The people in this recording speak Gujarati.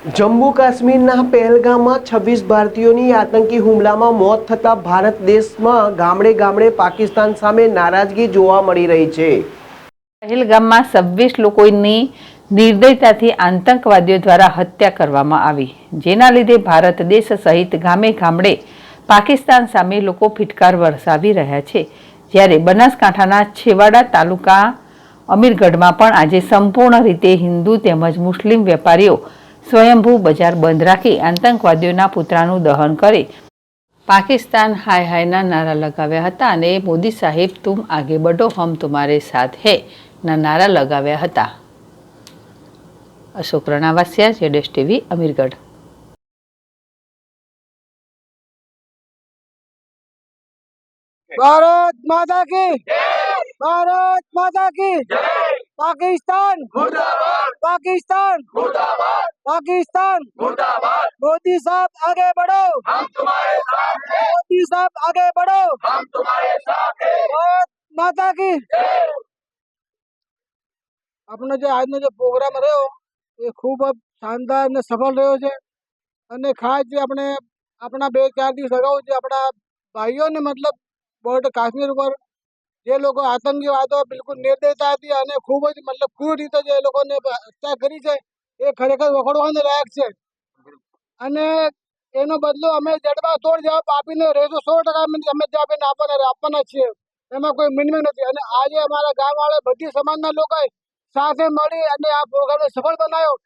જમ્મુ કાશ્મીરના પહેલગામમાં 26 ભારતીયોની આતંકી હુમલામાં મોત થતાં ભારત દેશમાં ગામડે ગામડે પાકિસ્તાન સામે નારાજગી જોવા મળી રહી છે। પહેલગામમાં 26 લોકોની નિર્દયતાથી આતંકવાદીઓ દ્વારા હત્યા કરવામાં આવી, જેના લીધે ભારત દેશ સહિત ગામે ગામડે પાકિસ્તાન સામે લોકો ફિટકાર વરસાવી રહ્યા છે। જ્યારે બનાસકાંઠાના છેવાડા તાલુકા અમીરગઢમાં પણ આજે સંપૂર્ણ રીતે હિન્દુ તેમજ મુસ્લિમ વેપારીઓ સ્વયંભૂ બજાર બંધ રાખી આતંકવાદીઓના પુતળાનું દહન કરી પાકિસ્તાન હાય હાયના નારા લગાવ્યા હતા અને મોદી સાહેબ તુમ આગે બઢો હમ તુમ્હારે સાથ હૈ ના નારા લગાવ્યા હતા। અશોક રણાવાસિયા, જેડેશ ટીવી, અમીરગઢ। भारत माता की भारत माता की पाकिस्तान मुर्दाबाद पाकिस्तान मुर्दाबाद पाकिस्तान मुर्दाबाद मोदी साहब आगे बढ़ो हम तुम्हारे साथ हैं मोदी साहब आगे बढ़ो हम तुम्हारे साथ हैं भारत माता की अपने जो आज जो प्रोग्राम रह्यो ये खूब शानदार ने सफल रह्यो छे અને ખાસ જે આપણે આપણા 2-4 દિવસ અગાઉ જે આપણા ભાઈઓને મતલબ બોર્ડર કાશ્મીર ઉપર જે લોકો આતંકીવાદો બિલકુલ નિર્દયતા હતી અને ખૂબ જ મતલબ ક્રૂર રીતે જે લોકોને હત્યા કરી છે એ ખરેખર વખોડવાને લાયક છે અને એનો બદલો અમે જડબા તોડ જવાબ આપીને રહેજો 100% અમે જવાબ આપવાના છીએ, એમાં કોઈ મિનમે નથી। અને આજે અમારા ગામવાળા બધી સમાજના લોકોએ સાથે મળી અને આ પ્રોગ્રામને સફળ બનાવ્યો